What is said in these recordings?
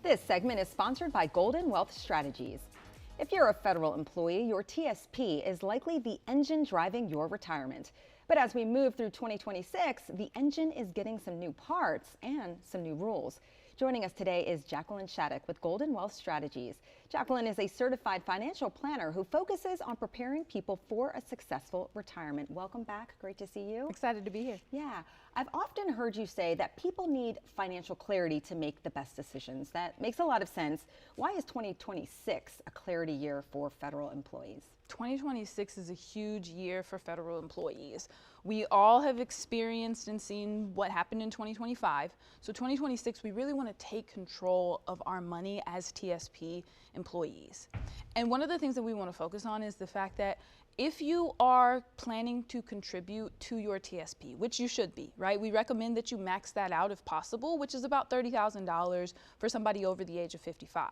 This segment is sponsored by Golden Wealth Strategies. If you're a federal employee, your TSP is likely the engine driving your retirement. But as we move through 2026, the engine is getting some new parts and some new rules. Joining us today is Jacqueline Shattuck with Golden Wealth Strategies. Jacqueline is a certified financial planner who focuses on preparing people for a successful retirement. Welcome back. Great to see you. Excited to be here. Yeah, I've often heard you say that people need financial clarity to make the best decisions. That makes a lot of sense. Why is 2026 a clarity year for federal employees? 2026 is a huge year for federal employees. We all have experienced and seen what happened in 2025. So 2026, we really want to take control of our money as TSP employees. And one of the things that we want to focus on is the fact that if you are planning to contribute to your TSP, which you should be, right? We recommend that you max that out if possible, which is about $30,000 for somebody over the age of 55.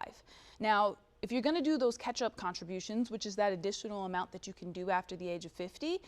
Now, if you're going to do those catch-up contributions, which is that additional amount that you can do after the age of 50,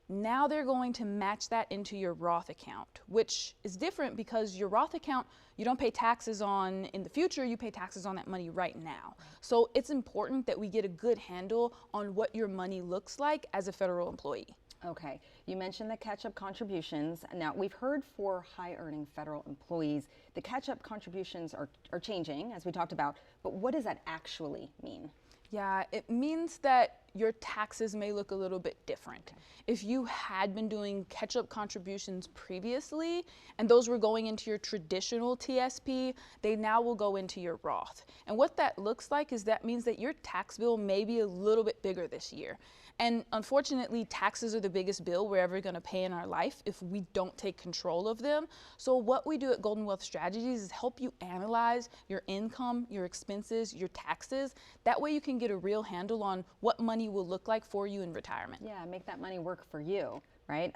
now they're going to match that into your Roth account, which is different because your Roth account, you don't pay taxes on in the future, you pay taxes on that money right now. So it's important that we get a good handle on what your money looks like as a federal employee. Okay, you mentioned the catch-up contributions. Now, we've heard for high-earning federal employees, the catch-up contributions are changing, as we talked about, but what does that actually mean? Yeah, it means that your taxes may look a little bit different. If you had been doing catch-up contributions previously, and those were going into your traditional TSP, they now will go into your Roth. And what that looks like is that means that your tax bill may be a little bit bigger this year. And unfortunately, taxes are the biggest bill we're ever going to pay in our life if we don't take control of them. So what we do at Golden Wealth Strategies is help you analyze your income, your expenses, your taxes. That way you can get a real handle on what money will look like for you in retirement. Yeah, make that money work for you, right?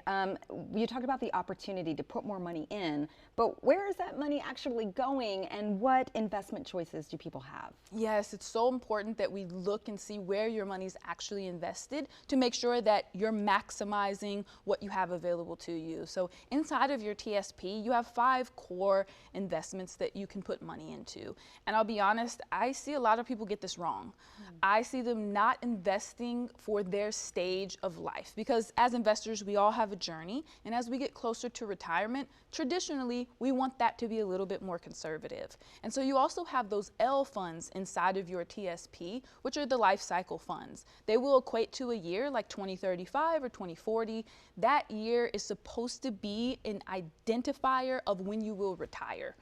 You talked about the opportunity to put more money in, but where is that money actually going and what investment choices do people have? Yes, it's so important that we look and see where your money's actually invested to make sure that you're maximizing what you have available to you. So inside of your TSP, you have 5 core investments that you can put money into. And I'll be honest, I see a lot of people get this wrong. I see them not investing for their stage of life because as investors, we all have a journey. And as we get closer to retirement, traditionally, we want that to be a little bit more conservative. And so you also have those L funds inside of your TSP, which are the life cycle funds. They will equate to a year like 2035 or 2040. That year is supposed to be an identifier of when you will retire.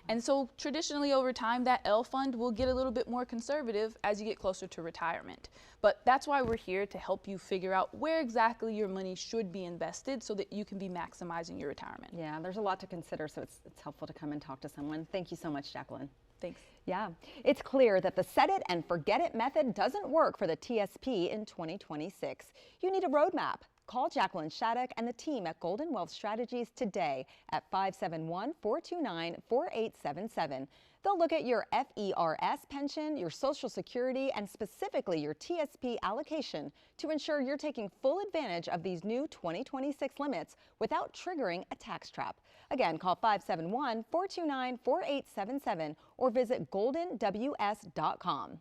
And so traditionally over time, that L fund will get a little bit more conservative as you get closer to retirement. But that's why we're here to help you figure out where exactly your money should be invested so that you can be maximizing your retirement. Yeah, there's a lot to consider, so it's helpful to come and talk to someone. Thank you so much, Jacqueline. Thanks. Yeah, it's clear that the set it and forget it method doesn't work for the TSP in 2026. You need a roadmap. Call Jacqueline Shattuck and the team at Golden Wealth Strategies today at 571-429-4877. They'll look at your FERS pension, your Social Security, and specifically your TSP allocation to ensure you're taking full advantage of these new 2026 limits without triggering a tax trap. Again, call 571-429-4877 or visit goldenws.com.